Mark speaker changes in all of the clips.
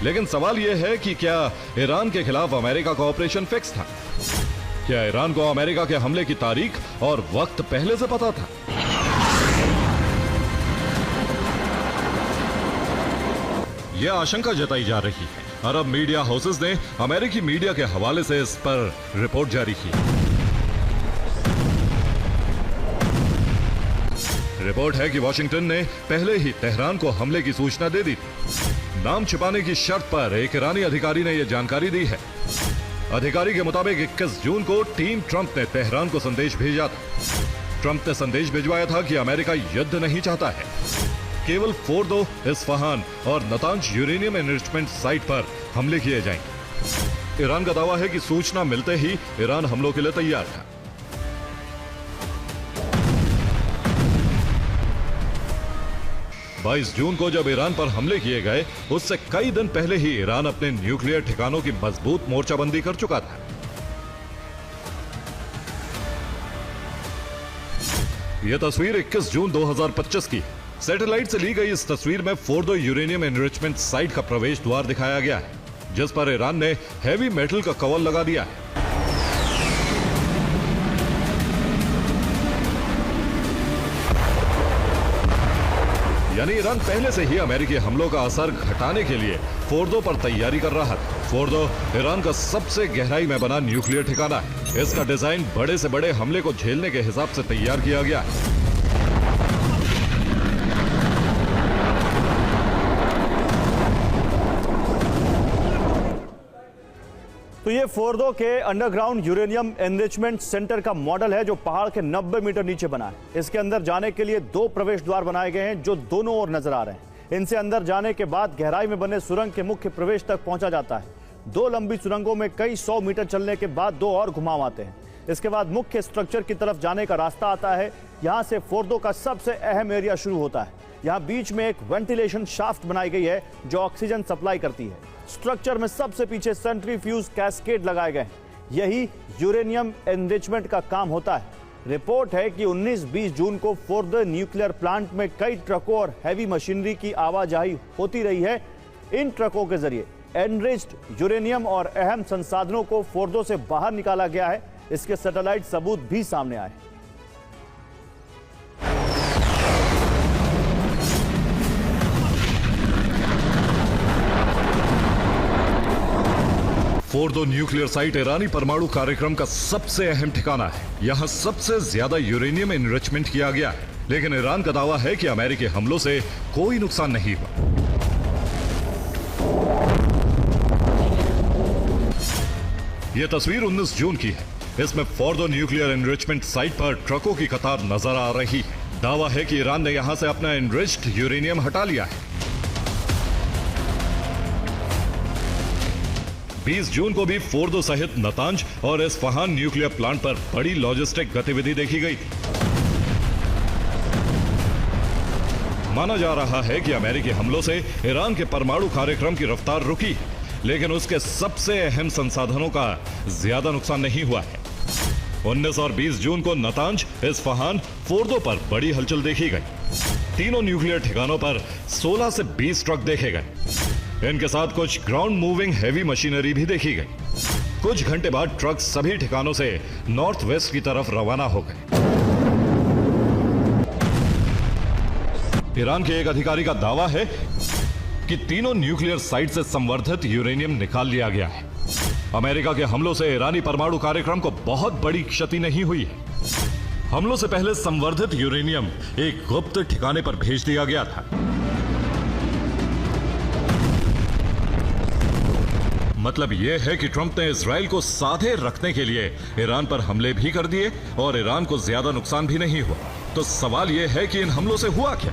Speaker 1: लेकिन सवाल यह है कि क्या ईरान के खिलाफ अमेरिका का ऑपरेशन फिक्स था? क्या ईरान को अमेरिका के हमले की तारीख और वक्त पहले से पता था? यह आशंका जताई जा रही है। अरब मीडिया हाउसेस ने अमेरिकी मीडिया के हवाले से इस पर रिपोर्ट जारी की। रिपोर्ट है कि वॉशिंगटन ने पहले ही तेहरान को हमले की सूचना दे दी थी। नाम छिपाने की शर्त पर एक ईरानी अधिकारी ने यह जानकारी दी है। अधिकारी के मुताबिक 21 जून को टीम ट्रंप ने तेहरान को संदेश भेजा था। ट्रंप ने संदेश भिजवाया था कि अमेरिका युद्ध नहीं चाहता है, केवल फोर्दो, इस्फहान और नतांज यूरेनियम एनरिचमेंट साइट पर हमले किए जाएंगे। ईरान का दावा है कि सूचना मिलते ही ईरान हमलों के लिए तैयार था। 22 जून को जब ईरान पर हमले किए गए, उससे कई दिन पहले ही ईरान अपने न्यूक्लियर ठिकानों की मजबूत मोर्चाबंदी कर चुका था। यह तस्वीर 21 जून 2025 की है। सैटेलाइट से ली गई इस तस्वीर में फोर्दो यूरेनियम एनरिचमेंट साइट का प्रवेश द्वार दिखाया गया है, जिस पर ईरान ने हैवी मेटल का कवर लगा दिया है। यानी ईरान पहले से ही अमेरिकी हमलों का असर घटाने के लिए फोर्दो पर तैयारी कर रहा था। फोर्दो ईरान का सबसे गहराई में बना न्यूक्लियर ठिकाना है। इसका डिजाइन बड़े से बड़े हमले को झेलने के हिसाब से तैयार किया गया है।
Speaker 2: तो ये फोर्दो के अंडरग्राउंड यूरेनियम एनरिचमेंट सेंटर का मॉडल है, जो पहाड़ के 90 मीटर नीचे बना है। इसके अंदर जाने के लिए 2 प्रवेश द्वार बनाए गए हैं, जो दोनों ओर नजर आ रहे हैं। इनसे अंदर जाने के बाद गहराई में बने सुरंग के मुख्य प्रवेश तक पहुंचा जाता है। 2 लंबी सुरंगों में कई 100 मीटर चलने के बाद 2 और घुमाव आते हैं। इसके बाद मुख्य स्ट्रक्चर की तरफ जाने का रास्ता आता है। यहाँ से फोर्दो का सबसे अहम एरिया शुरू होता है। यहाँ बीच में एक वेंटिलेशन शाफ्ट बनाई गई है, जो ऑक्सीजन सप्लाई करती है। स्ट्रक्चर में सबसे पीछे सेंट्रीफ्यूज कैस्केड लगाए गए हैं। यही यूरेनियम एनरिचमेंट का काम होता है। रिपोर्ट है कि 19-20 जून को फोर्दो न्यूक्लियर प्लांट में कई ट्रकों और हैवी मशीनरी की आवाजाही होती रही है। इन ट्रकों के जरिए एनरिच्ड यूरेनियम और अहम संसाधनों को फोर्दो से बाहर निकाला गया है। इसके सैटेलाइट सबूत भी सामने आए।
Speaker 1: फोर्दो न्यूक्लियर साइट ईरानी परमाणु कार्यक्रम का सबसे अहम ठिकाना है। यहां सबसे ज्यादा यूरेनियम एनरिचमेंट किया गया है, लेकिन ईरान का दावा है कि अमेरिकी हमलों से कोई नुकसान नहीं हुआ। यह तस्वीर 19 जून की है। इसमें फोर्दो न्यूक्लियर एनरिचमेंट साइट पर ट्रकों की कतार नजर आ रही है। दावा है कि ईरान ने यहां से अपना एनरिच्ड यूरेनियम हटा लिया है। 20 जून को भी फोर्दो सहित नतांज और इस्फहान न्यूक्लियर प्लांट पर बड़ी लॉजिस्टिक गतिविधि देखी गई थी। माना जा रहा है कि अमेरिकी हमलों से ईरान के परमाणु कार्यक्रम की रफ्तार रुकी है, लेकिन उसके सबसे अहम संसाधनों का ज्यादा नुकसान नहीं हुआ है। 19 और 20 जून को नतांज, इस्फहान, फोर्दो पर बड़ी हलचल देखी गई। तीनों न्यूक्लियर ठिकानों पर 16 से 20 ट्रक देखे गए। इनके साथ कुछ ग्राउंड मूविंग हैवी मशीनरी भी देखी गई। कुछ घंटे बाद ट्रक सभी ठिकानों से नॉर्थ वेस्ट की तरफ रवाना हो गए। ईरान के एक अधिकारी का दावा है कि तीनों न्यूक्लियर साइट से संवर्धित यूरेनियम निकाल लिया गया है। अमेरिका के हमलों से ईरानी परमाणु कार्यक्रम को बहुत बड़ी क्षति नहीं हुई है। हमलों से पहले संवर्धित यूरेनियम एक गुप्त ठिकाने पर भेज दिया गया था। मतलब यह है कि ट्रंप ने इजराइल को साधे रखने के लिए ईरान पर हमले भी कर दिए और ईरान को ज्यादा नुकसान भी नहीं हुआ। तो सवाल यह है कि इन हमलों से हुआ क्या?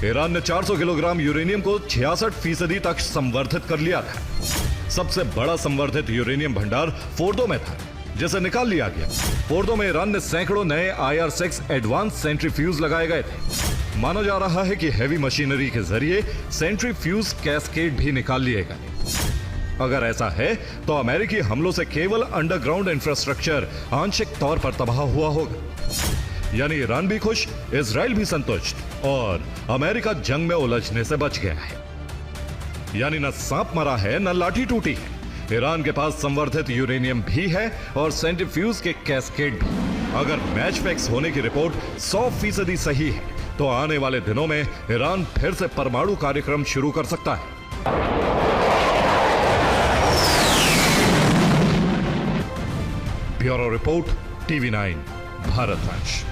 Speaker 1: ईरान ने 400 किलोग्राम यूरेनियम को 66% तक संवर्धित कर लिया था। सबसे बड़ा संवर्धित यूरेनियम भंडार फोर्दो में था, जिसे निकाल लिया गया। फोर्दो में ईरान ने सैकड़ों नए IR-6 एडवांस सेंट्रीफ्यूज लगाए गए थे। माना जा रहा है कि हैवी मशीनरी के जरिए सेंट्रीफ्यूज कैस्केड भी निकाल लिए गए। अगर ऐसा है तो अमेरिकी हमलों से केवल अंडरग्राउंड इंफ्रास्ट्रक्चर आंशिक तौर पर तबाह हुआ होगा। यानी ईरान भी खुश, इजराइल भी संतुष्ट और अमेरिका जंग में उलझने से बच गया है। यानी न सांप मरा है न लाठी टूटी है। ईरान के पास संवर्धित यूरेनियम भी है और सेंट्रीफ्यूज के कैस्केड भी। अगर मैच फिक्स होने की रिपोर्ट 100% सही है तो आने वाले दिनों में ईरान फिर से परमाणु कार्यक्रम शुरू कर सकता है। Bureau report, TV9 भारतवंश।